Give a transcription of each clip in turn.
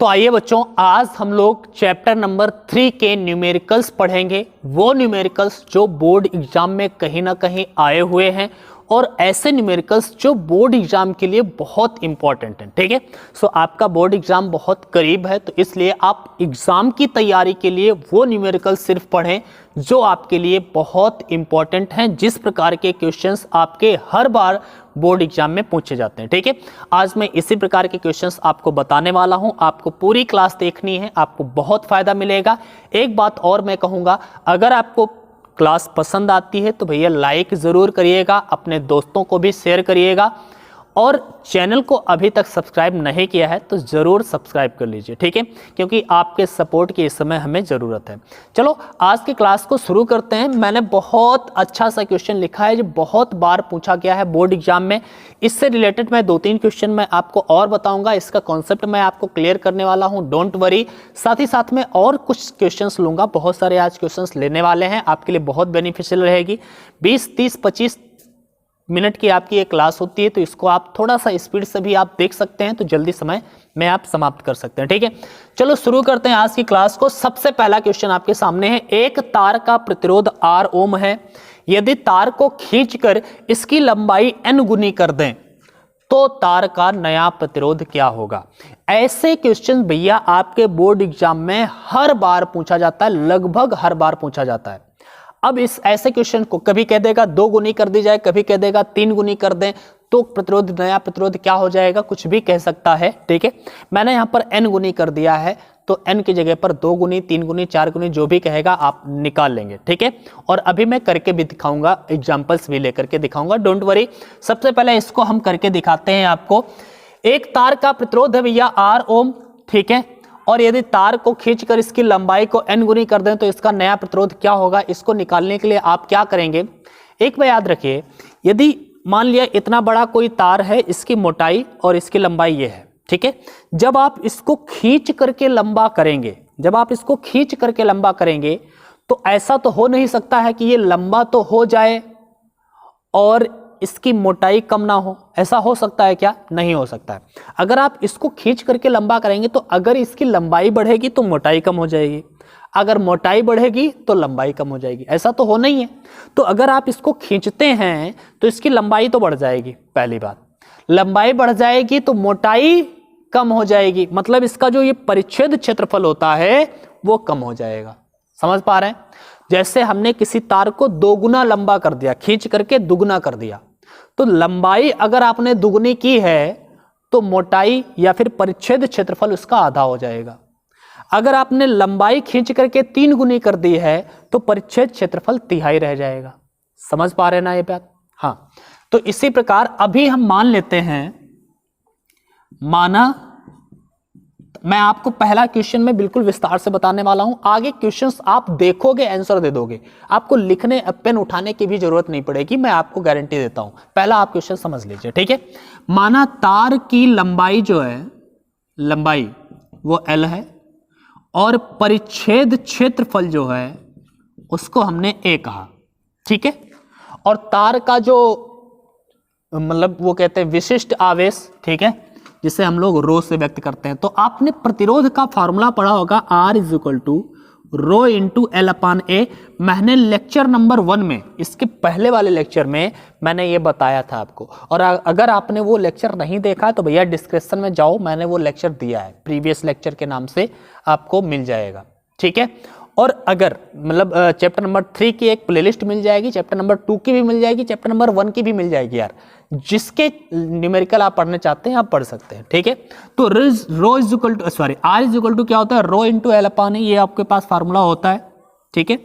तो आइए बच्चों, आज हम लोग चैप्टर नंबर 3 के न्यूमेरिकल्स पढ़ेंगे। वो न्यूमेरिकल्स जो बोर्ड एग्जाम में कहीं ना कहीं आए हुए हैं और ऐसे न्यूमेरिकल्स जो बोर्ड एग्जाम के लिए बहुत इंपॉर्टेंट हैं। ठीक है, सो आपका बोर्ड एग्जाम बहुत करीब है, तो इसलिए आप एग्जाम की तैयारी के लिए वो न्यूमेरिकल्स सिर्फ पढ़ें जो आपके लिए बहुत इंपॉर्टेंट हैं, जिस प्रकार के क्वेश्चंस आपके हर बार बोर्ड एग्जाम में पूछे जाते हैं। ठीक है, आज मैं इसी प्रकार के क्वेश्चंस आपको बताने वाला हूं। आपको पूरी क्लास देखनी है, आपको बहुत फायदा मिलेगा। एक बात और मैं कहूंगा, अगर आपको क्लास पसंद आती है तो भैया लाइक ज़रूर करिएगा, अपने दोस्तों को भी शेयर करिएगा, और चैनल को अभी तक सब्सक्राइब नहीं किया है तो ज़रूर सब्सक्राइब कर लीजिए। ठीक है, क्योंकि आपके सपोर्ट की इस समय हमें ज़रूरत है। चलो आज की क्लास को शुरू करते हैं। मैंने बहुत अच्छा सा क्वेश्चन लिखा है जो बहुत बार पूछा गया है बोर्ड एग्जाम में। इससे रिलेटेड मैं 2-3 क्वेश्चन मैं आपको और बताऊंगा, इसका कॉन्सेप्ट मैं आपको क्लियर करने वाला हूँ, डोंट वरी। साथ ही साथ में और कुछ क्वेश्चंस लूँगा, बहुत सारे आज क्वेश्चंस लेने वाले हैं, आपके लिए बहुत बेनिफिशियल रहेगी। 20, 30, 25 मिनट की आपकी एक क्लास होती है, तो इसको आप थोड़ा सा स्पीड से भी आप देख सकते हैं, तो जल्दी समय में आप समाप्त कर सकते हैं। ठीक है, चलो शुरू करते हैं आज की क्लास को। सबसे पहला क्वेश्चन आपके सामने है, एक तार का प्रतिरोध R ओम है, यदि तार को खींचकर इसकी लंबाई N गुनी कर दें तो तार का नया प्रतिरोध क्या होगा। ऐसे क्वेश्चन भैया आपके बोर्ड एग्जाम में हर बार पूछा जाता है, लगभग हर बार पूछा जाता है। अब इस ऐसे क्वेश्चन को कभी कह देगा 2 गुनी कर दी जाए, कभी कह देगा 3 गुनी कर दें तो प्रतिरोध, नया प्रतिरोध क्या हो जाएगा, कुछ भी कह सकता है। ठीक है, मैंने यहाँ पर n गुनी कर दिया है, तो n की जगह पर 2 गुनी, 3 गुनी, 4 गुनी जो भी कहेगा आप निकाल लेंगे। ठीक है, और अभी मैं करके भी दिखाऊंगा, एग्जाम्पल्स भी लेकर के दिखाऊंगा, डोंट वरी। सबसे पहले इसको हम करके दिखाते हैं आपको। एक तार का प्रतिरोध है भैया R ओम, ठीक है, और यदि तार को खींचकर इसकी लंबाई को n गुनी कर दें तो इसका नया प्रतिरोध क्या होगा। इसको निकालने के लिए आप क्या करेंगे, एक बात याद रखिए, यदि मान लिया इतना बड़ा कोई तार है, इसकी मोटाई और इसकी लंबाई ये है, ठीक है, जब आप इसको खींच करके लंबा करेंगे, जब आप इसको खींच करके लंबा करेंगे तो ऐसा तो हो नहीं सकता है कि ये लंबा तो हो जाए और इसकी मोटाई कम ना हो। ऐसा हो सकता है क्या, नहीं हो सकता है। अगर आप इसको खींच करके लंबा करेंगे तो अगर इसकी लंबाई बढ़ेगी तो मोटाई कम हो जाएगी, अगर मोटाई बढ़ेगी तो लंबाई कम हो जाएगी, ऐसा तो होना ही है। तो अगर आप इसको खींचते हैं तो इसकी लंबाई तो बढ़ जाएगी, पहली बात, लंबाई बढ़ जाएगी तो मोटाई कम हो जाएगी, मतलब इसका जो ये परिच्छेद क्षेत्रफल होता है वो कम हो जाएगा। समझ पा रहे हैं, जैसे हमने किसी तार को 2 गुना लंबा कर दिया, खींच करके दुगुना कर दिया, तो लंबाई अगर आपने दुगुनी की है तो मोटाई या फिर परिच्छेद क्षेत्रफल उसका आधा हो जाएगा। अगर आपने लंबाई खींच करके 3 गुनी कर दी है तो परिच्छेद क्षेत्रफल तिहाई रह जाएगा। समझ पा रहे ना ये बात। हाँ, तो इसी प्रकार अभी हम मान लेते हैं, माना मैं आपको पहला क्वेश्चन में बिल्कुल विस्तार से बताने वाला हूं, आगे क्वेश्चंस आप देखोगे आंसर दे दोगे, आपको लिखने पेन उठाने की भी जरूरत नहीं पड़ेगी, मैं आपको गारंटी देता हूं। पहला आप क्वेश्चन समझ लीजिए। ठीक है, माना तार की लंबाई जो है, लंबाई वो L है और परिच्छेद क्षेत्रफल जो है उसको हमने A कहा। ठीक है, और तार का जो मतलब वो कहते हैं विशिष्ट आवेश, ठीक है, जिसे हम लोग रो से व्यक्त करते हैं। तो आपने प्रतिरोध का फॉर्मूला पढ़ा होगा, R = rho into L upon A। मैंने लेक्चर नंबर 1 में, इसके पहले वाले लेक्चर में मैंने ये बताया था आपको, और अगर आपने वो लेक्चर नहीं देखा तो भैया डिस्क्रिप्शन में जाओ, मैंने वो लेक्चर दिया है, प्रीवियस लेक्चर के नाम से आपको मिल जाएगा। ठीक है, और अगर मतलब चैप्टर नंबर 3 की एक प्लेलिस्ट मिल जाएगी, चैप्टर नंबर 2 की भी मिल जाएगी, चैप्टर नंबर 1 की भी मिल जाएगी यार, जिसके न्यूमेरिकल आप पढ़ना चाहते हैं आप पढ़ सकते हैं। ठीक है, तो R = क्या होता है, रो इंटू L अपान A, ये आपके पास फार्मूला होता है। ठीक है,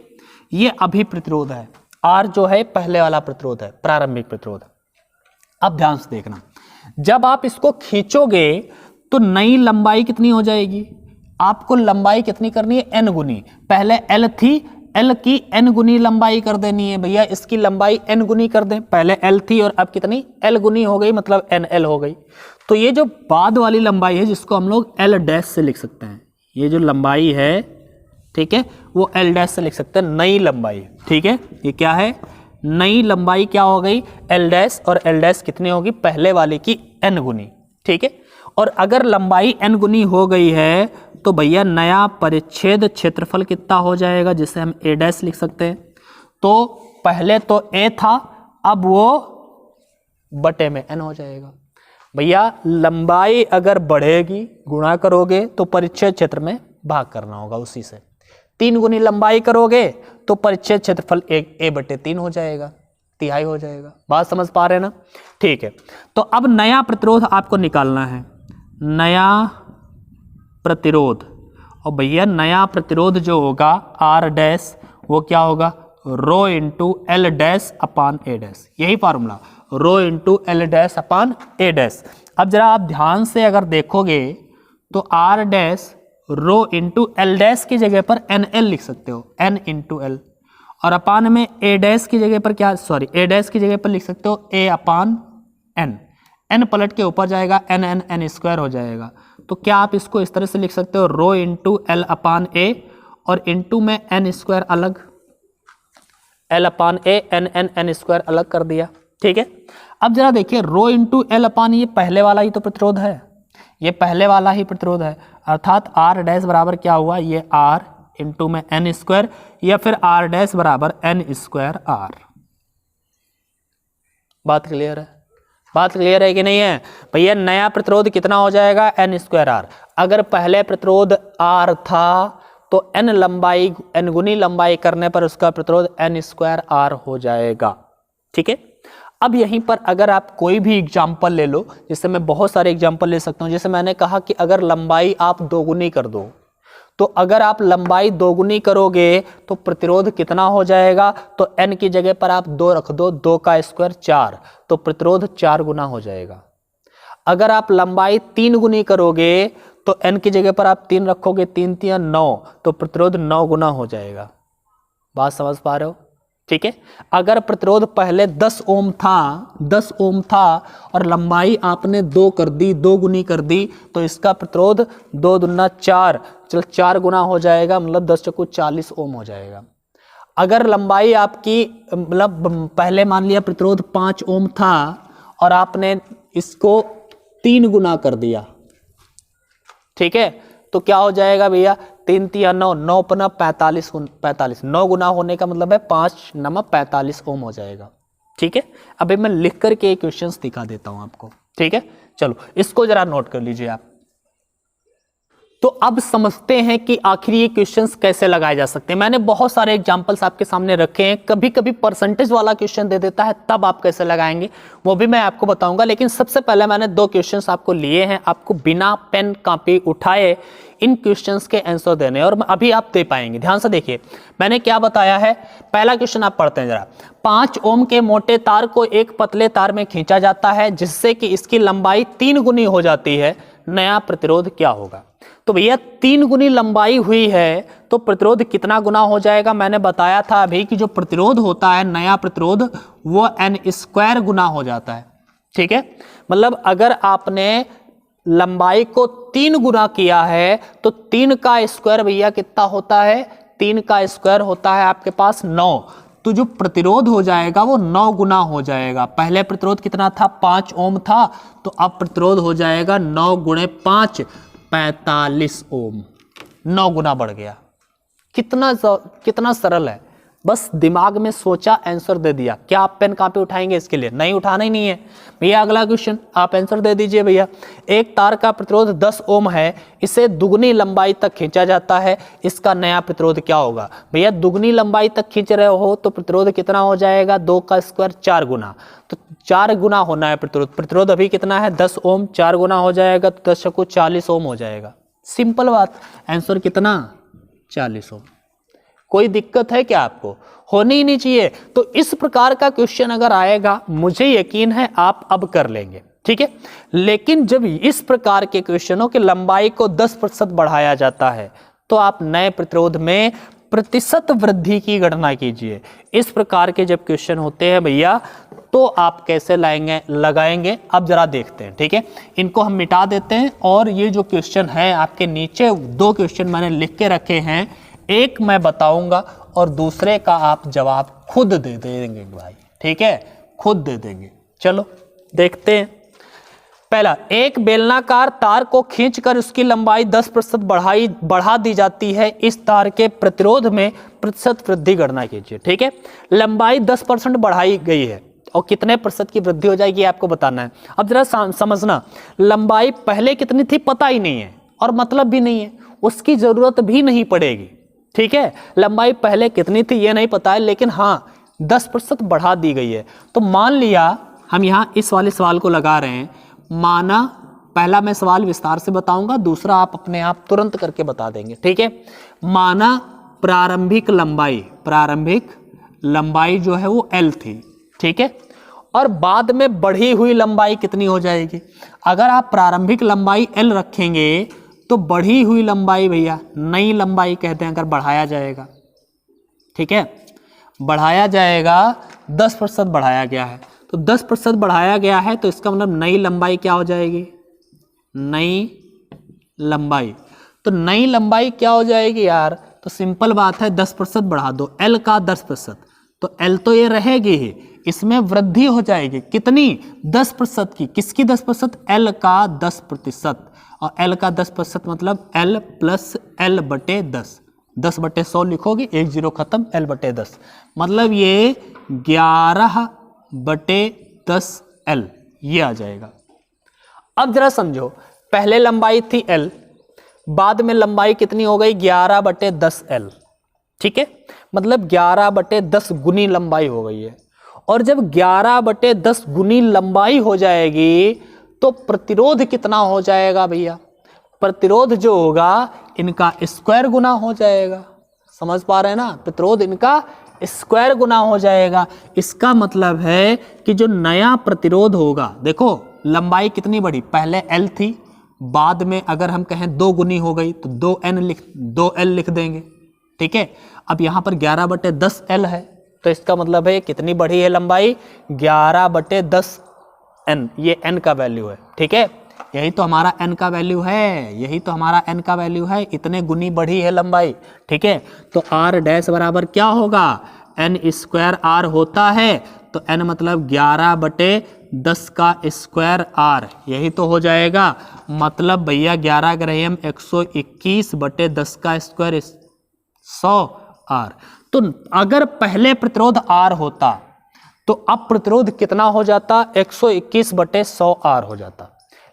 ये अभी प्रतिरोध है, R जो है पहले वाला प्रतिरोध है, प्रारंभिक प्रतिरोध। अब ध्यान से देखना, जब आप इसको खींचोगे तो नई लंबाई कितनी हो जाएगी, आपको लंबाई कितनी करनी है, N गुनी, पहले L थी, L की N गुनी लंबाई कर देनी है भैया, इसकी लंबाई N गुनी कर दें, पहले L थी और अब कितनी L गुनी हो गई, मतलब NL हो गई। तो ये जो बाद वाली लंबाई है जिसको हम लोग L डैश से लिख सकते हैं, ये जो लंबाई है, ठीक है, वो L डैश से लिख सकते हैं, नई लंबाई। ठीक है, ये क्या है, नई लंबाई क्या हो गई, L डैश, और L डैश कितनी होगी, पहले वाले की N गुनी। ठीक है, और अगर लंबाई n गुनी हो गई है तो भैया नया परिच्छेद क्षेत्रफल कितना हो जाएगा, जिसे हम a डैश लिख सकते हैं। तो पहले तो a था, अब वो बटे में n हो जाएगा। भैया लंबाई अगर बढ़ेगी, गुणा करोगे तो परिच्छेद क्षेत्र में भाग करना होगा उसी से। 3 गुनी लंबाई करोगे तो परिच्छेद क्षेत्रफल a बटे 3 हो जाएगा, तिहाई हो जाएगा। बात समझ पा रहे हैं ना? ठीक है, तो अब नया प्रतिरोध आपको निकालना है, नया प्रतिरोध। और भैया नया प्रतिरोध जो होगा R डैश, वो क्या होगा, रो इंटू एल डैश अपान ए डैश, यही formula, rho into L dash अपान ए डैश। अब जरा आप ध्यान से अगर देखोगे तो R dash rho into L dash की जगह पर एन एल लिख सकते हो, एन इंटू एल, और अपान में ए डैश की जगह पर क्या, सॉरी ए डैश की जगह पर लिख सकते हो ए अपान एन, एन पलट के ऊपर जाएगा, एन एन एन स्क्वायर हो जाएगा। तो क्या आप इसको इस तरह से लिख सकते हो, रो इंटू एल अपान ए, और इंटू में एन स्क्वायर अलग, एल अपान ए, एन एन एन स्क्वायर अलग कर दिया। ठीक है, अब जरा देखिए रो इंटू एल अपान, ये पहले वाला ही तो प्रतिरोध है, ये पहले वाला ही प्रतिरोध है, अर्थात आर डैश बराबर क्या हुआ, ये आर इंटू में एन स्क्वायर, या फिर आर डैश बराबर एन स्क्वायर आर। बात क्लियर है? बात क्लियर है कि नहीं है? भैया नया प्रतिरोध कितना हो जाएगा, एन स्क्वायर आर। अगर पहले प्रतिरोध आर था तो एन लंबाई, एन गुनी लंबाई करने पर उसका प्रतिरोध एन स्क्वायर आर हो जाएगा। ठीक है, अब यहीं पर अगर आप कोई भी एग्जाम्पल ले लो, जैसे मैं बहुत सारे एग्जाम्पल ले सकता हूं, जैसे मैंने कहा कि अगर लंबाई आप दोगुनी कर दो, तो अगर आप लंबाई दोगुनी करोगे तो प्रतिरोध कितना हो जाएगा, तो n की जगह पर आप 2 रख दो, 2 का स्क्वायर 4, तो प्रतिरोध 4 गुना हो जाएगा। अगर आप लंबाई 3 गुनी करोगे तो n की जगह पर आप 3 रखोगे, 3 3 9, तो प्रतिरोध 9 गुना हो जाएगा। बात समझ पा रहे हो? ठीक है, अगर प्रतिरोध पहले 10 ओम था, 10 ओम था और लंबाई आपने 2 कर दी, 2 गुनी कर दी, तो इसका प्रतिरोध 2 दूना 4, चलो 4 गुना हो जाएगा, मतलब 10 चौको 40 ओम हो जाएगा। अगर लंबाई आपकी मतलब पहले मान लिया प्रतिरोध 5 ओम था और आपने इसको 3 गुना कर दिया, ठीक है, तो क्या हो जाएगा भैया, 3 3 9, 9 पना 45, 45, 9 गुना होने का मतलब है 5 नमा 45 ओम हो जाएगा। ठीक है, अभी मैं लिख करके क्वेश्चंस दिखा देता हूं आपको। ठीक है, चलो इसको जरा नोट कर लीजिए आप। तो अब समझते हैं कि आखिर ये क्वेश्चंस कैसे लगाए जा सकते हैं। मैंने बहुत सारे एग्जांपल्स आपके सामने रखे हैं, कभी कभी परसेंटेज वाला क्वेश्चन दे देता है, तब आप कैसे लगाएंगे वो भी मैं आपको बताऊंगा। लेकिन सबसे पहले मैंने 2 क्वेश्चंस आपको लिए हैं, आपको बिना पेन कॉपी उठाए इन क्वेश्चंस के आंसर देने, और अभी आप दे पाएंगे। ध्यान से देखिए मैंने क्या बताया है। पहला क्वेश्चन आप पढ़ते हैं जरा। 5 ओम के मोटे तार को एक पतले तार में खींचा जाता है जिससे कि इसकी लंबाई 3 गुनी हो जाती है, नया प्रतिरोध क्या होगा। तो भैया 3 गुनी लंबाई हुई है तो प्रतिरोध कितना गुना हो जाएगा। मैंने बताया था अभी कि जो प्रतिरोध होता है नया प्रतिरोध वो n स्क्वायर गुना हो जाता है। ठीक है, मतलब अगर आपने लंबाई को 3 गुना किया है तो 3 का स्क्वायर भैया कितना होता है, 3 का स्क्वायर होता है आपके पास 9, तो जो प्रतिरोध हो जाएगा वो 9 गुना हो जाएगा। पहले प्रतिरोध कितना था, 5 ओम था, तो अब प्रतिरोध हो जाएगा 9 गुणे 5, 45 ओम, 9 गुना बढ़ गया। कितना सरल है, बस दिमाग में सोचा आंसर दे दिया। क्या आप पेन कॉपी उठाएंगे इसके लिए? नहीं, उठाना ही नहीं है भैया। अगला क्वेश्चन आप आंसर दे दीजिए भैया। एक तार का प्रतिरोध 10 ओम है, इसे दुगनी लंबाई तक खींचा जाता है, इसका नया प्रतिरोध क्या होगा। भैया दुगनी लंबाई तक खींच रहे हो तो प्रतिरोध कितना हो जाएगा, 2 का स्क्वायर 4 गुना, तो 4 गुना होना है प्रतिरोध। प्रतिरोध अभी कितना है 10 ओम, 4 गुना हो जाएगा तो 10 को 40 ओम हो जाएगा। सिंपल बात, आंसर कितना 40 ओम। कोई दिक्कत है क्या आपको? होनी ही नहीं चाहिए। तो इस प्रकार का क्वेश्चन अगर आएगा, मुझे यकीन है आप अब कर लेंगे। ठीक है, लेकिन जब इस प्रकार के क्वेश्चनों की लंबाई को 10% बढ़ाया जाता है तो आप नए प्रतिरोध में प्रतिशत वृद्धि की गणना कीजिए। इस प्रकार के जब क्वेश्चन होते हैं भैया तो आप कैसे लगाएंगे अब जरा देखते हैं। ठीक है, इनको हम मिटा देते हैं और ये जो क्वेश्चन है आपके नीचे 2 क्वेश्चन मैंने लिख के रखे हैं, एक मैं बताऊंगा और दूसरे का आप जवाब खुद दे देंगे भाई। ठीक है, खुद दे देंगे। चलो देखते हैं। पहला, एक बेलनाकार तार को खींचकर उसकी लंबाई 10% बढ़ा दी जाती है। इस तार के प्रतिरोध में प्रतिशत वृद्धि गणना कीजिए। ठीक है, लंबाई 10% बढ़ाई गई है और कितने प्रतिशत की वृद्धि हो जाएगी आपको बताना है। अब जरा समझना, लंबाई पहले कितनी थी पता ही नहीं है और मतलब भी नहीं है, उसकी जरूरत भी नहीं पड़ेगी। ठीक है, लंबाई पहले कितनी थी ये नहीं पता है, लेकिन हाँ 10% बढ़ा दी गई है। तो मान लिया हम यहाँ इस वाले सवाल को लगा रहे हैं, माना, पहला मैं सवाल विस्तार से बताऊंगा, दूसरा आप अपने आप तुरंत करके बता देंगे। ठीक है, माना प्रारंभिक लंबाई जो है वो L थी। ठीक है, और बाद में बढ़ी हुई लंबाई कितनी हो जाएगी? अगर आप प्रारंभिक लंबाई L रखेंगे तो बढ़ी हुई लंबाई भैया नई लंबाई कहते हैं, अगर बढ़ाया जाएगा। ठीक है, बढ़ाया जाएगा, 10% बढ़ाया गया है, तो 10% बढ़ाया गया है तो इसका मतलब नई लंबाई क्या हो जाएगी? नई लंबाई। तो नई लंबाई क्या हो जाएगी यार? तो सिंपल बात है, 10% बढ़ा दो, L का 10%, तो L तो ये रहेगी ही, इसमें वृद्धि हो जाएगी कितनी? 10% की। किसकी 10%? L का 10%। और L का 10% मतलब L प्लस L बटे 10, 10 बटे 100 लिखोगे, 1 0 खत्म, L बटे 10, मतलब ये 11 बटे 10 L ये आ जाएगा। अब जरा समझो, पहले लंबाई थी L, बाद में लंबाई कितनी हो गई? 11 बटे 10 L। ठीक है, मतलब 11 बटे 10 गुनी लंबाई हो गई है। और जब 11 बटे 10 गुनी लंबाई हो जाएगी तो प्रतिरोध कितना हो जाएगा भैया? प्रतिरोध जो होगा इनका स्क्वायर गुना हो जाएगा। समझ पा रहे हैं ना? प्रतिरोध इनका स्क्वायर गुना हो जाएगा। इसका मतलब है कि जो नया प्रतिरोध होगा, देखो लंबाई कितनी बढ़ी, पहले L थी, बाद में अगर हम कहें 2 गुनी हो गई तो 2L लिख देंगे। ठीक है, अब यहाँ पर 11 बटे 10 L है, तो इसका मतलब है कितनी बढ़ी है लंबाई? 11 बटे 10 N, ये N का वैल्यू है। ठीक है, यही तो हमारा N का वैल्यू है, यही तो हमारा N का वैल्यू है, इतने गुनी बढ़ी है लंबाई। ठीक है, तो R डैश बराबर क्या होगा? N स्क्वायर R होता है, तो N मतलब 11 बटे 10 का स्क्वायर R, यही तो हो जाएगा। मतलब भैया 11 ग्राम 121 बटे 10 का स्क्वायर 100 R। तो अगर पहले प्रतिरोध R होता तो अब प्रतिरोध कितना हो जाता? 121 बटे 100 R हो जाता।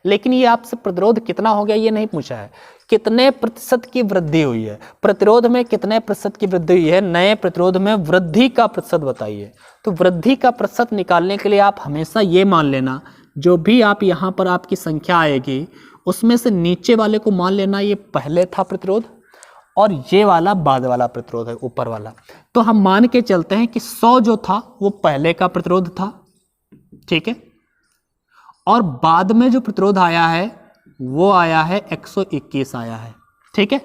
लेकिन ये आपसे प्रतिरोध कितना हो गया ये नहीं पूछा है, कितने प्रतिशत की वृद्धि हुई है, प्रतिरोध में कितने प्रतिशत की वृद्धि हुई है, नए प्रतिरोध में वृद्धि का प्रतिशत बताइए। तो वृद्धि का प्रतिशत निकालने के लिए आप हमेशा ये मान लेना, जो भी आप यहाँ पर आपकी संख्या आएगी उसमें से नीचे वाले को मान लेना ये पहले था प्रतिरोध और ये वाला बाद वाला प्रतिरोध है, ऊपर वाला। तो हम मान के चलते हैं कि 100 जो था वो पहले का प्रतिरोध था। ठीक है, और बाद में जो प्रतिरोध आया है वो आया है 121 आया है। ठीक है,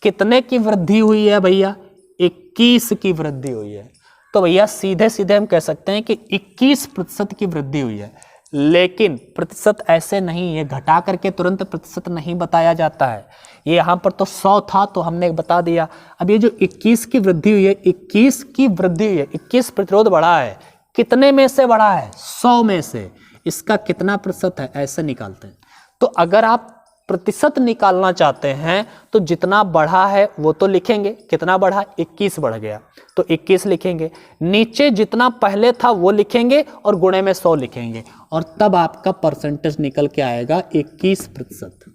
कितने की वृद्धि हुई है भैया? 21 की वृद्धि हुई है। तो भैया सीधे सीधे हम कह सकते हैं कि 21% की वृद्धि हुई है। लेकिन प्रतिशत ऐसे नहीं है, घटा करके तुरंत प्रतिशत नहीं बताया जाता है। ये यहाँ पर तो 100 था तो हमने बता दिया। अब ये जो 21 की वृद्धि हुई है, 21 की वृद्धि हुई है, 21 प्रतिरोध बढ़ा है, कितने में से बढ़ा है? 100 में से। इसका कितना प्रतिशत है ऐसे निकालते हैं। तो अगर आप प्रतिशत निकालना चाहते हैं तो जितना बढ़ा है वो तो लिखेंगे, कितना बढ़ा? 21 बढ़ गया तो 21 लिखेंगे, नीचे जितना पहले था वो लिखेंगे और गुणे में 100 लिखेंगे, और तब आपका परसेंटेज निकल के आएगा 21%।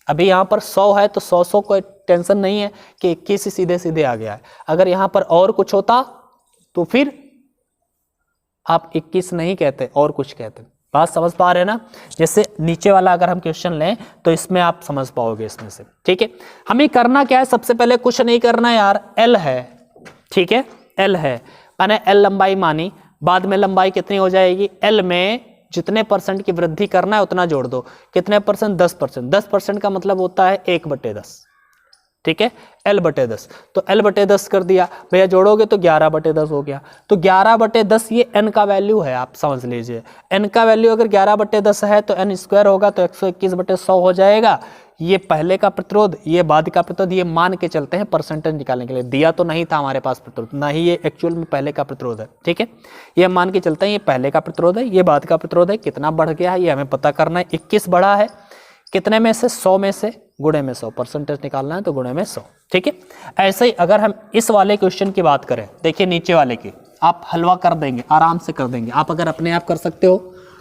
अभी यहाँ पर 100 है तो 100 कोई टेंशन नहीं है कि 21 ही सीधे सीधे आ गया है। अगर यहाँ पर और कुछ होता तो फिर आप 21 नहीं कहते और कुछ कहते। बात समझ पा रहे हैं ना? जैसे नीचे वाला अगर हम क्वेश्चन लें तो इसमें आप समझ पाओगे इसमें से। ठीक है, हमें करना क्या है? सबसे पहले कुछ नहीं करना यार, L है। ठीक है, L है, मैंने L लंबाई मानी, बाद में लंबाई कितनी हो जाएगी? L में जितने परसेंट की वृद्धि करना है उतना जोड़ दो। कितने परसेंट? 10%। 10% का मतलब होता है 1/10। ठीक है, L बटे 10, तो L बटे 10 कर दिया भैया, जोड़ोगे तो 11 बटे 10 हो गया। तो 11 बटे 10 ये N का वैल्यू है, आप समझ लीजिए। N का वैल्यू अगर 11 बटे 10 है तो N स्क्वायर होगा तो 121 बटे 100 हो जाएगा। ये पहले का प्रतिरोध, ये बाद का प्रतिरोध, ये मान के चलते हैं परसेंटेज निकालने के लिए। दिया तो नहीं था हमारे पास प्रतिरोध, ना ही ये एक्चुअल में पहले का प्रतिरोध है, ठीक है। ये मान के चलते हैं ये पहले का प्रतिरोध है, ये बाद का प्रतिरोध है। कितना बढ़ गया है ये हमें पता करना है। 21 बढ़ा है, कितने में से? 100 में से गुणे में 100, परसेंटेज निकालना है तो गुणे में 100, ठीक है। ऐसे ही अगर हम इस वाले क्वेश्चन की बात करें, देखिए नीचे वाले की, आप हलवा कर देंगे, आराम से कर देंगे। आप अगर अपने आप कर सकते हो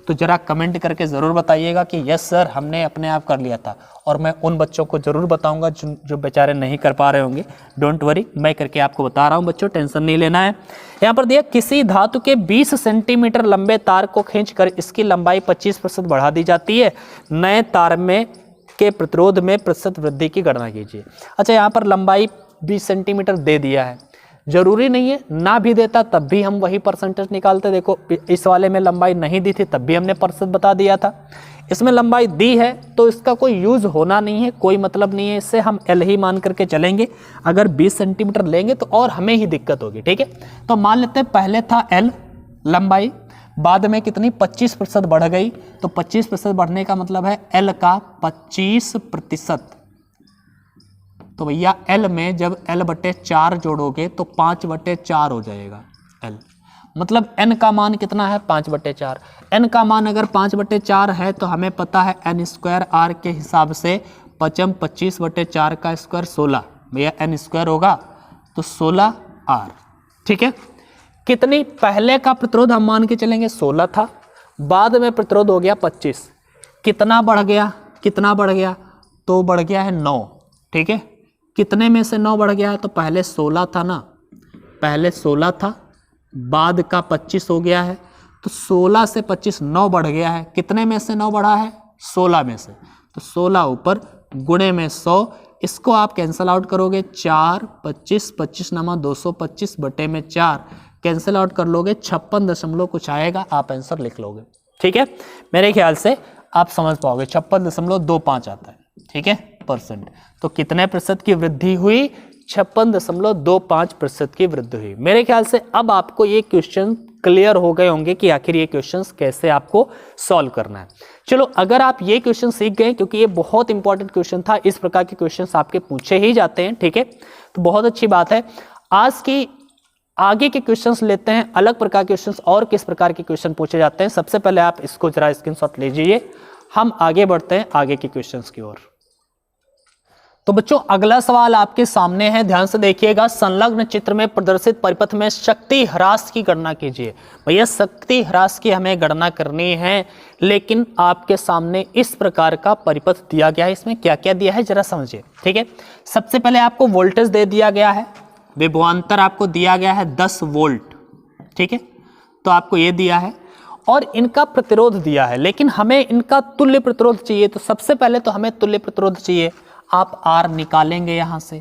तो जरा कमेंट करके ज़रूर बताइएगा कि यस सर हमने अपने आप कर लिया था, और मैं उन बच्चों को ज़रूर बताऊंगा जो बेचारे नहीं कर पा रहे होंगे। डोंट वरी, मैं करके आपको बता रहा हूं बच्चों, टेंशन नहीं लेना है। यहाँ पर दिया किसी धातु के 20 सेंटीमीटर लंबे तार को खींचकर इसकी लंबाई 25% बढ़ा दी जाती है, नए तार में के प्रतिरोध में प्रतिशत वृद्धि की गणना कीजिए। अच्छा, यहाँ पर लंबाई 20 सेंटीमीटर दे दिया है, जरूरी नहीं है ना भी देता तब भी हम वही परसेंटेज निकालते। देखो इस वाले में लंबाई नहीं दी थी तब भी हमने प्रतिशत बता दिया था, इसमें लंबाई दी है तो इसका कोई यूज होना नहीं है, कोई मतलब नहीं है, इससे हम एल ही मान करके चलेंगे। अगर 20 सेंटीमीटर लेंगे तो और हमें ही दिक्कत होगी, ठीक है। तो मान लेते हैं पहले था एल लंबाई, बाद में कितनी 25% बढ़ गई, तो 25% बढ़ने का मतलब है एल का 25%। तो भैया L में जब L/4 जोड़ोगे तो 5/4 हो जाएगा L, मतलब N का मान कितना है 5/4। N का मान अगर 5/4 है तो हमें पता है N² R के हिसाब से 25/4 का स्क्वायर 16, भैया N² होगा तो 16 R, ठीक है। कितनी पहले का प्रतिरोध हम मान के चलेंगे 16 था, बाद में प्रतिरोध हो गया 25, कितना बढ़ गया, कितना बढ़ गया, तो बढ़ गया है 9, ठीक है। कितने में से 9 बढ़ गया है, तो पहले 16 था ना, पहले 16 था, बाद का 25 हो गया है, तो 16 से 25 9 बढ़ गया है। कितने में से 9 बढ़ा है? 16 में से, तो 16 ऊपर गुणे में 100, इसको आप कैंसल आउट करोगे 4 25 25 नमा 225 बटे में 4 कैंसिल आउट कर लोगे 56 कुछ आएगा, आप आंसर लिख लोगे, ठीक है। मेरे ख्याल से आप समझ पाओगे 56.25 आता है, ठीक है, परसेंट। तो कितने प्रतिशत की वृद्धि हुई? 56.25% की वृद्धि हुई। मेरे ख्याल से अब आपको ये क्वेश्चन क्लियर हो गए होंगे कि आखिर ये क्वेश्चंस कैसे आपको सॉल्व करना है। चलो, अगर आप ये क्वेश्चन सीख गए, क्योंकि ये बहुत इंपॉर्टेंट क्वेश्चन था, इस प्रकार के क्वेश्चंस आपके पूछे ही जाते हैं, ठीक है, तो बहुत अच्छी बात है। आज की आगे के क्वेश्चंस लेते हैं, अलग प्रकार के क्वेश्चंस और किस प्रकार के क्वेश्चन पूछे जाते हैं। सबसे पहले आप इसको जरा स्क्रीनशॉट लीजिए, हम आगे बढ़ते हैं आगे के क्वेश्चंस की ओर। तो बच्चों अगला सवाल आपके सामने है, ध्यान से देखिएगा। संलग्न चित्र में प्रदर्शित परिपथ में शक्ति ह्रास की गणना कीजिए। भैया शक्ति ह्रास की हमें गणना करनी है, लेकिन आपके सामने इस प्रकार का परिपथ दिया गया है। इसमें क्या क्या दिया है जरा समझिए, ठीक है। सबसे पहले आपको वोल्टेज दे दिया गया है, विभवांतर आपको दिया गया है 10 वोल्ट, ठीक है, तो आपको ये दिया है, और इनका प्रतिरोध दिया है, लेकिन हमें इनका तुल्य प्रतिरोध चाहिए। तो सबसे पहले तो हमें तुल्य प्रतिरोध चाहिए, आप R निकालेंगे यहां से,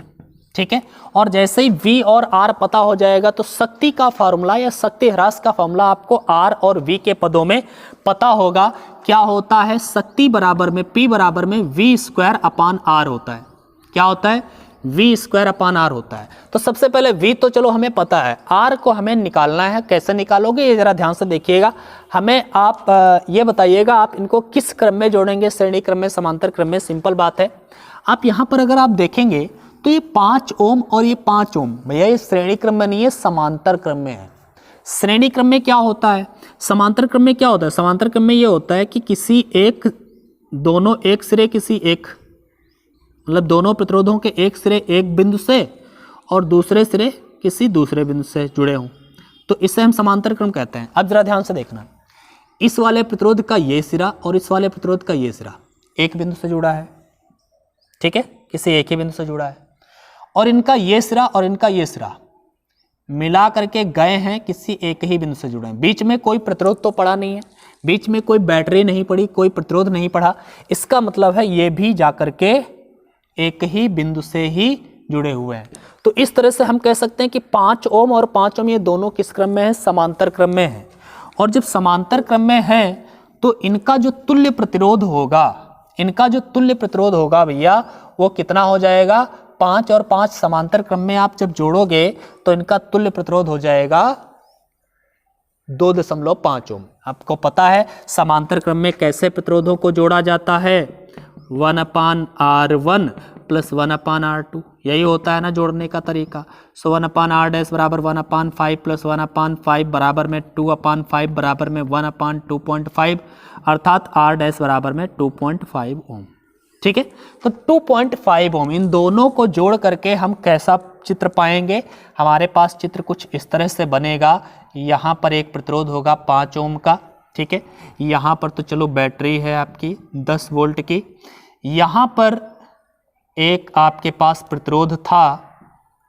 ठीक है, और जैसे ही V और R पता हो जाएगा तो शक्ति का फॉर्मूला या शक्ति ह्रास का फॉर्मूला आपको R और V के पदों में पता होगा। क्या होता है? शक्ति बराबर में P बराबर में V²/R होता है। क्या होता है? V²/R होता है। तो सबसे पहले V तो चलो हमें पता है, R को हमें निकालना है। कैसे निकालोगे ये जरा ध्यान से देखिएगा। हमें आप ये बताइएगा आप इनको किस क्रम में जोड़ेंगे, श्रेणी क्रम में, समांतर क्रम में? सिंपल बात है। आप यहाँ पर अगर आप देखेंगे तो ये 5 ओम और ये 5 ओम, भैया ये श्रेणी क्रम में नहीं है, समांतर क्रम में है। श्रेणी क्रम में क्या होता है, समांतर क्रम में क्या होता है? समांतर क्रम में ये होता है कि किसी एक, दोनों एक सिरे किसी एक, मतलब दोनों प्रतिरोधों के एक सिरे एक बिंदु से और दूसरे सिरे किसी दूसरे बिंदु से जुड़े हों, तो इसे हम समांतर क्रम कहते हैं। अब जरा ध्यान से देखना, इस वाले प्रतिरोध का ये सिरा और इस वाले प्रतिरोध का ये सिरा एक बिंदु से जुड़ा है, ठीक है, किसी एक ही बिंदु से जुड़ा है, और इनका ये सिरा और इनका ये सिरा मिला करके गए हैं किसी एक ही बिंदु से जुड़े हैं। बीच में कोई प्रतिरोध तो पड़ा नहीं है, बीच में कोई बैटरी नहीं पड़ी, कोई प्रतिरोध नहीं पड़ा। इसका मतलब है ये भी जाकर के एक ही बिंदु से ही जुड़े हुए हैं। तो इस तरह से हम कह सकते हैं कि 5 ओम और 5 ओम ये दोनों किस क्रम में है? समांतर क्रम में है। और जब समांतर क्रम में है तो इनका जो तुल्य प्रतिरोध होगा, इनका जो तुल्य प्रतिरोध होगा भैया वो कितना हो जाएगा? 5 और 5 समांतर क्रम में आप जब जोड़ोगे तो इनका तुल्य प्रतिरोध हो जाएगा 2.5 ओम। आपको पता है समांतर क्रम में कैसे प्रतिरोधों को जोड़ा जाता है? 1/r1 प्लस 1/r2, यही होता है ना जोड़ने का तरीका। सो 1/r डैश बराबर 1/5 प्लस 1/5 बराबर में 2/5 बराबर में 1/2.5, अर्थात r डैश बराबर में 2.5 ओम। ठीक है, तो 2.5 ओम इन दोनों को जोड़ करके हम कैसा चित्र पाएंगे? हमारे पास चित्र कुछ इस तरह से बनेगा। यहाँ पर एक प्रतिरोध होगा 5 ओम का, ठीक है। यहाँ पर तो चलो बैटरी है आपकी 10 वोल्ट की। यहाँ पर एक आपके पास प्रतिरोध था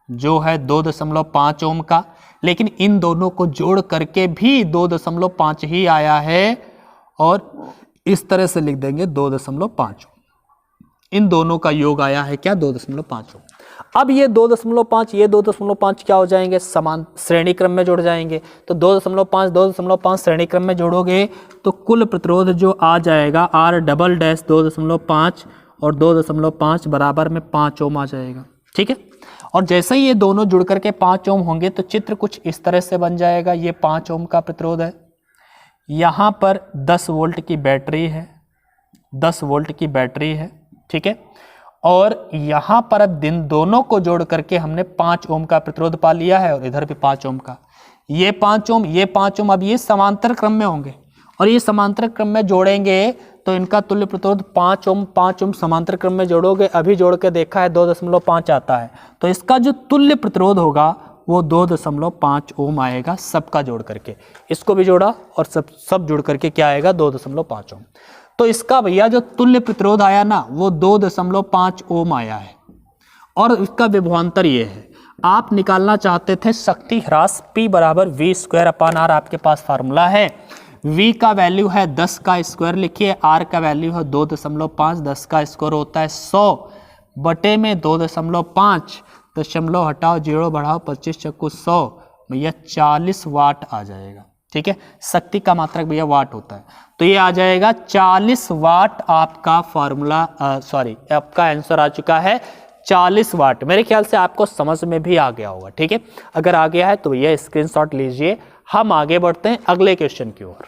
जो है 2.5 ओम का, लेकिन इन दोनों को जोड़ करके भी 2.5 ही आया है, और इस तरह से लिख देंगे 2.5। इन दोनों का योग आया है क्या? 2.5। अब ये 2.5 ये 2.5 क्या हो जाएंगे? समान श्रेणी क्रम में जुड़ जाएंगे। तो 2.5 श्रेणी क्रम में जोड़ोगे तो कुल प्रतिरोध जो आ जाएगा R डबल डैश 2.5 और 2.5 बराबर में 5 ओम आ जाएगा। ठीक है, और जैसे ही ये दोनों जुड़ करके 5 ओम होंगे तो चित्र कुछ इस तरह से बन जाएगा। ये 5 ओम का प्रतिरोध है, यहाँ पर 10 वोल्ट की बैटरी है, 10 वोल्ट की बैटरी है, ठीक है। और यहां पर अब इन दोनों को जोड़ करके हमने 5 ओम का प्रतिरोध पा लिया है, और इधर भी 5 ओम का। ये 5 ओम ये 5 ओम अब ये समांतर क्रम में होंगे, और ये समांतर क्रम में जोड़ेंगे तो इनका तुल्य प्रतिरोध 5 ओम समांतर क्रम में जोड़ोगे। अभी जोड़ के देखा है 2.5 आता है, तो इसका जो तुल्य प्रतिरोध होगा वो 2.5 ओम आएगा सबका जोड़ करके। इसको भी जोड़ा और सब जुड़ करके क्या आएगा? 2.5 ओम। तो इसका भैया जो तुल्य प्रतिरोध आया ना वो 2.5 ओम आया है, और इसका विभवांतर ये है। आप निकालना चाहते थे शक्ति ह्रास P बराबर V²/R, आपके पास फार्मूला है। V का वैल्यू है 10 का स्क्वायर लिखिए, R का वैल्यू है 2.5, 10 का स्क्वायर होता है 100 बटे में 2.5, दशमलव हटाओ 0 बढ़ाओ 25 चक्कू 100, भैया 40 वाट आ जाएगा। ठीक है, शक्ति का मात्रक भैया वाट होता है, तो ये आ जाएगा 40 वाट आपका फार्मूला, आपका आंसर आ चुका है 40 वाट। मेरे ख्याल से आपको समझ में भी आ गया होगा। ठीक है, अगर आ गया है तो ये स्क्रीनशॉट लीजिए। हम आगे बढ़ते हैं अगले क्वेश्चन की ओर।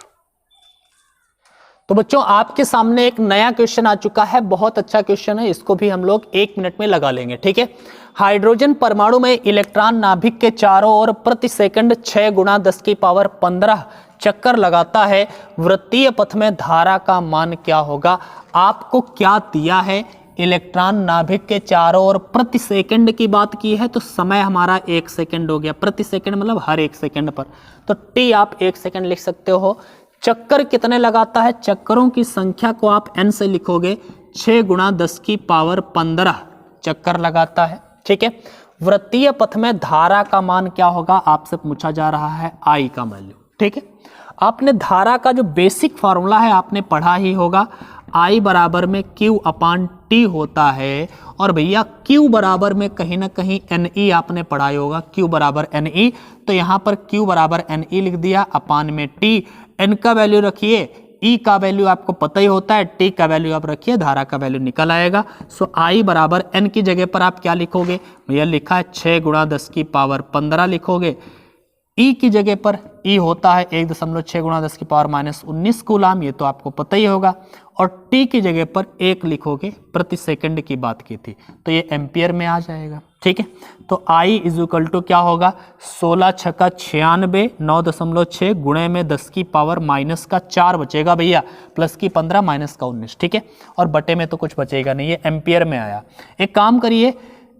तो बच्चों आपके सामने एक नया क्वेश्चन आ चुका है, बहुत अच्छा क्वेश्चन है, इसको भी हम लोग 1 मिनट में लगा लेंगे। ठीक है, हाइड्रोजन परमाणु में इलेक्ट्रॉन नाभिक के चारों ओर प्रति सेकंड 6 × 10⁻15 चक्कर लगाता है। वृत्तीय पथ में धारा का मान क्या होगा? आपको क्या दिया है? इलेक्ट्रॉन नाभिक के चारों ओर प्रति सेकंड की बात की है, तो समय हमारा 1 सेकंड हो गया। प्रति सेकंड मतलब हर 1 सेकंड पर, तो टी आप 1 सेकंड लिख सकते हो। चक्कर कितने लगाता है? चक्करों की संख्या को आप n से लिखोगे, 6 × 10⁻15 चक्कर लगाता है। ठीक है, वृत्तीय पथ में धारा का मान क्या होगा? आपसे पूछा जा रहा है I का वैल्यू। ठीक है, आपने धारा का जो बेसिक फार्मूला है आपने पढ़ा ही होगा, I बराबर में Q/T होता है, और भैया Q बराबर में कहीं ना कहीं NE आपने पढ़ा ही होगा, Q बराबर NE, तो यहाँ पर Q बराबर NE लिख दिया, अपान में T। N का वैल्यू रखिए, E का वैल्यू आपको पता ही होता है, T का वैल्यू आप रखिए, धारा का वैल्यू निकल आएगा। सो I बराबर N की जगह पर आप क्या लिखोगे? भैया लिखा है 6 × 10⁻15 लिखोगे। E की जगह पर E होता है 1.6 × 10⁻−19 कूलाम, ये तो आपको पता ही होगा, और T की जगह पर 1 लिखोगे, प्रति सेकंड की बात की थी, तो ये एम्पियर में आ जाएगा। ठीक है, तो I = क्या होगा? 16 × 6 = 96, 9.6 गुणे में 10⁻⁻4 बचेगा भैया, प्लस की 15 माइनस का 19। ठीक है, और बटे में तो कुछ बचेगा नहीं, ये एम्पियर में आया। एक काम करिए,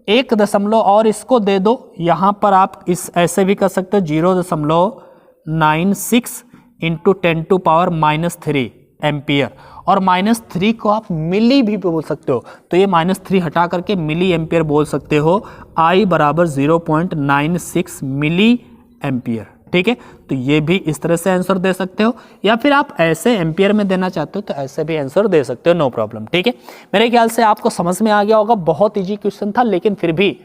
1 दशमलव और इसको दे दो, यहाँ पर आप इस ऐसे भी कर सकते हो, 0.96 × 10⁻³ एम्पियर, और -3 को आप मिली भी बोल सकते हो, तो ये -3 हटा करके मिली एम्पियर बोल सकते हो। I बराबर 0.96 मिली एम्पियर। ठीक है, तो ये भी इस तरह से आंसर दे सकते हो, या फिर आप ऐसे एम्पियर में देना चाहते हो तो ऐसे भी आंसर दे सकते हो, नो प्रॉब्लम। ठीक है, मेरे ख्याल से आपको समझ में आ गया होगा, बहुत इजी क्वेश्चन था, लेकिन फिर भी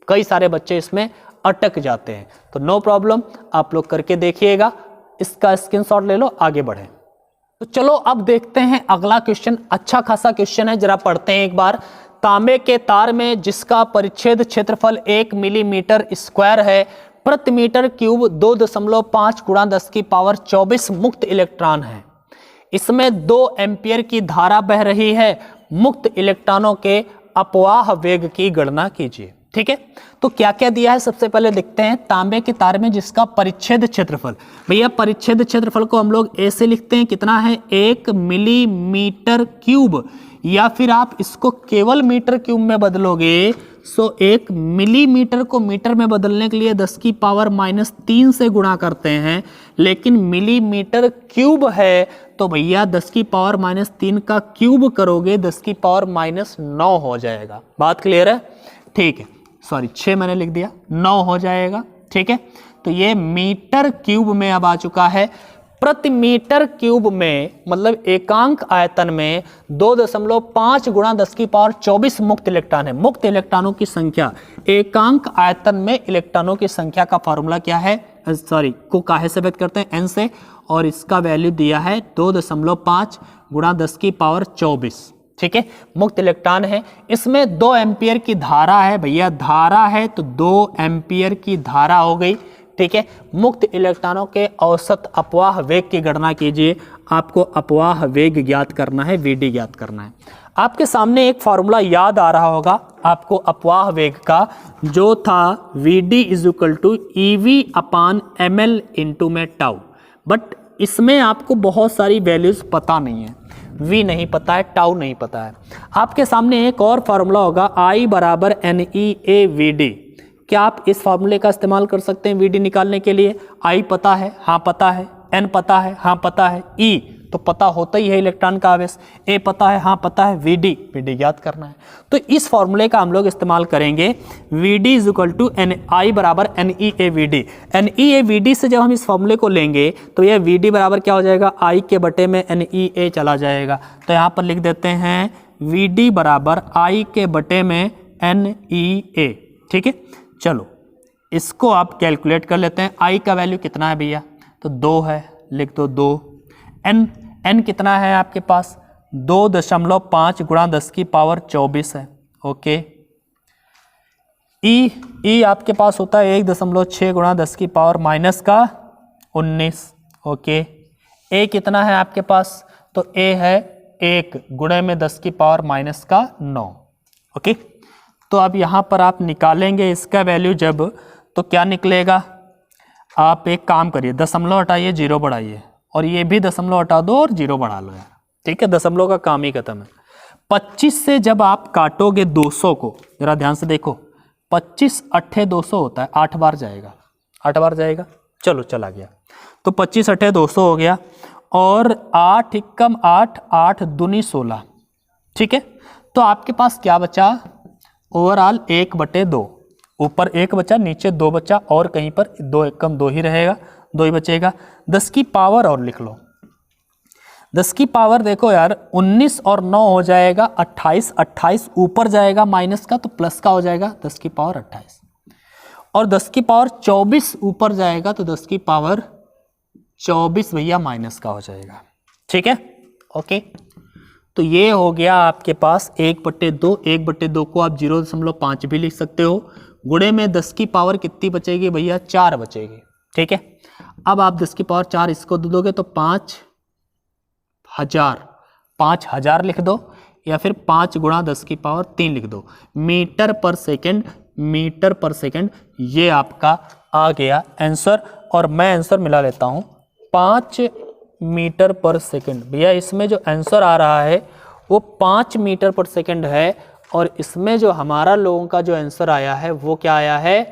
कई सारे बच्चे इसमें अटक जाते हैं, तो नो प्रॉब्लम, आप लोग करके देखिएगा, इसका स्क्रीनशॉट ले लो, आगे बढ़े। तो चलो अब देखते हैं अगला क्वेश्चन, अच्छा खासा क्वेश्चन है, जरा पढ़ते हैं एक बार। तांबे के तार में जिसका परिच्छेद क्षेत्रफल 1 मिलीमीटर स्क्वायर है, प्रति मीटर क्यूब 2.5 × 10⁻24 मुक्त इलेक्ट्रॉन है। इसमें 2 एम्पियर की धारा बह रही है, मुक्त इलेक्ट्रॉनों के अपवाह वेग की गणना कीजिए। ठीक है, तो क्या क्या दिया है सबसे पहले देखते हैं। तांबे के तार में जिसका परिच्छेद क्षेत्रफल, भैया परिच्छेद क्षेत्रफल को हम लोग ऐसे लिखते हैं, कितना है 1 मिलीमीटर क्यूब, या फिर आप इसको केवल मीटर क्यूब में बदलोगे सो 1 मिलीमीटर को मीटर में बदलने के लिए 10 की पावर -3 से गुणा करते हैं, लेकिन मिलीमीटर क्यूब है तो भैया 10 की पावर -3 का क्यूब करोगे 10 की पावर -9 हो जाएगा। बात क्लियर है? ठीक है, सॉरी 6 मैंने लिख दिया, 9 हो जाएगा। ठीक है, तो ये मीटर क्यूब में अब आ चुका है। प्रति मीटर क्यूब में मतलब एकांक आयतन में 2.5 गुणा 10 की पावर 24 मुक्त इलेक्ट्रॉन है। मुक्त इलेक्ट्रॉनों की संख्या, एकांक आयतन में इलेक्ट्रॉनों की संख्या का फॉर्मूला क्या है, सॉरी को काहे से व्यक्त करते हैं, एन से, और इसका वैल्यू दिया है 2.5 गुणा 10 की पावर 24। ठीक है, मुक्त इलेक्ट्रॉन है, इसमें 2 एम्पियर की धारा है, भैया धारा है तो 2 एम्पियर की धारा हो गई। ठीक है, मुक्त इलेक्ट्रॉनों के औसत अपवाह वेग की गणना कीजिए। आपको अपवाह वेग ज्ञात करना है, वीडी ज्ञात करना है। आपके सामने एक फॉर्मूला याद आ रहा होगा आपको अपवाह वेग का, जो था VD is equal to EV upon ml into में टाउ, बट इसमें आपको बहुत सारी वैल्यूज पता नहीं है, वी नहीं पता है, टाउ नहीं पता है। आपके सामने एक और फार्मूला होगा I बराबर NEAVD। क्या आप इस फार्मूले का इस्तेमाल कर सकते हैं वीडी निकालने के लिए? I पता है, हाँ पता है, N पता है, हाँ पता है, E तो पता होता ही है इलेक्ट्रॉन का आवेश, A पता है, हाँ पता है, वीडी ज्ञात करना है। तो इस फॉर्मूले का हम लोग इस्तेमाल करेंगे, VD is equal to I बराबर NEAVD। NEAVD से जब हम इस फॉर्मूले को लेंगे तो यह VD बराबर क्या हो जाएगा, I के बटे में NEA चला जाएगा। तो यहाँ पर लिख देते हैं VD बराबर I के बटे में NEA। ठीक है, चलो इसको आप कैलकुलेट कर लेते हैं। I का वैल्यू कितना है भैया, तो 2 है, लिख दो 2। N कितना है आपके पास, 2.5 गुणा 10 की पावर 24 है। ओके, E आपके पास होता है 1.6 गुणा 10 की पावर -19। ओके, A कितना है आपके पास, तो A है 1 गुणे में 10 की पावर -9। ओके, तो अब यहाँ पर आप निकालेंगे इसका वैल्यू जब, तो क्या निकलेगा, आप एक काम करिए, दशमलव हटाइए, 0 बढ़ाइए, और ये भी दशमलव हटा दो और 0 बढ़ा लो यार। ठीक है, दशमलव का काम ही खत्म है। 25 से जब आप काटोगे 200 को, जरा ध्यान से देखो, 25 8 200 होता है, 8 बार जाएगा, 8 बार जाएगा, चलो चला गया। तो 25 8 200 हो गया, और 8 एकम 8, 8 दूनी 16। ठीक है, तो आपके पास क्या बचा, ओवरऑल 1/2, ऊपर 1 बचा, नीचे 2 बचा, और कहीं पर 2 एकम 2 ही रहेगा, 2 ही बचेगा। 10 की पावर और लिख लो, 10 की पावर देखो यार, 19 और 9 हो जाएगा 28, 28 ऊपर जाएगा माइनस का तो प्लस का हो जाएगा 10 की पावर 28, और 10 की पावर 24 ऊपर जाएगा तो 10 की पावर 24 भैया माइनस का हो जाएगा। ठीक है, ओके, तो ये हो गया आपके पास 1/2। 1/2 को आप 0.5 भी लिख सकते हो, गुणे में 10 की पावर कितनी बचेगी भैया, 4 बचेगी। ठीक है, अब आप 10 की पावर 4 इसको दे दोगे तो 5000 लिख दो, या फिर 5 गुणा 10 की पावर 3 लिख दो, मीटर पर सेकंड, मीटर पर सेकंड, ये आपका आ गया आंसर। और मैं आंसर मिला लेता हूँ, 5 मीटर पर सेकंड। भैया इसमें जो आंसर आ रहा है वो 5 मीटर पर सेकंड है, और इसमें जो हमारा लोगों का जो आंसर आया है वो क्या आया है,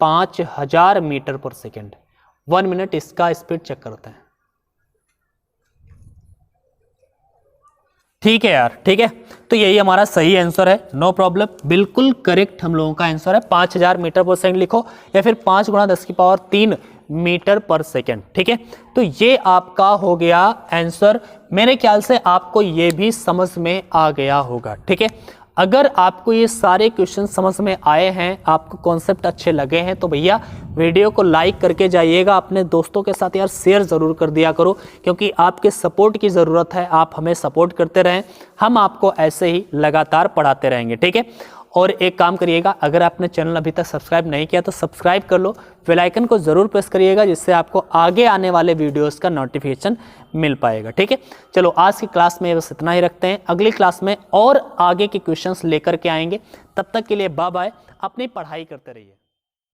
5000 मीटर पर सेकंड। 1 मिनट इसका स्पीड चेक करते हैं। ठीक है यार, ठीक है, तो यही हमारा सही आंसर है, नो प्रॉब्लम, बिल्कुल करेक्ट हम लोगों का आंसर है। 5000 मीटर पर सेकंड लिखो, या फिर 5 गुणा 10 की पावर 3 मीटर पर सेकंड। ठीक है, तो ये आपका हो गया आंसर। मेरे ख्याल से आपको ये भी समझ में आ गया होगा। ठीक है, अगर आपको ये सारे क्वेश्चन समझ में आए हैं, आपको कॉन्सेप्ट अच्छे लगे हैं, तो भैया वीडियो को लाइक करके जाइएगा, अपने दोस्तों के साथ यार शेयर ज़रूर कर दिया करो, क्योंकि आपके सपोर्ट की ज़रूरत है। आप हमें सपोर्ट करते रहें, हम आपको ऐसे ही लगातार पढ़ाते रहेंगे। ठीक है, और एक काम करिएगा, अगर आपने चैनल अभी तक सब्सक्राइब नहीं किया तो सब्सक्राइब कर लो, बेल आइकन को ज़रूर प्रेस करिएगा, जिससे आपको आगे आने वाले वीडियोस का नोटिफिकेशन मिल पाएगा। ठीक है, चलो आज की क्लास में बस इतना ही रखते हैं, अगली क्लास में और आगे के क्वेश्चंस लेकर के आएंगे। तब तक के लिए बाय बाय, अपनी पढ़ाई करते रहिए।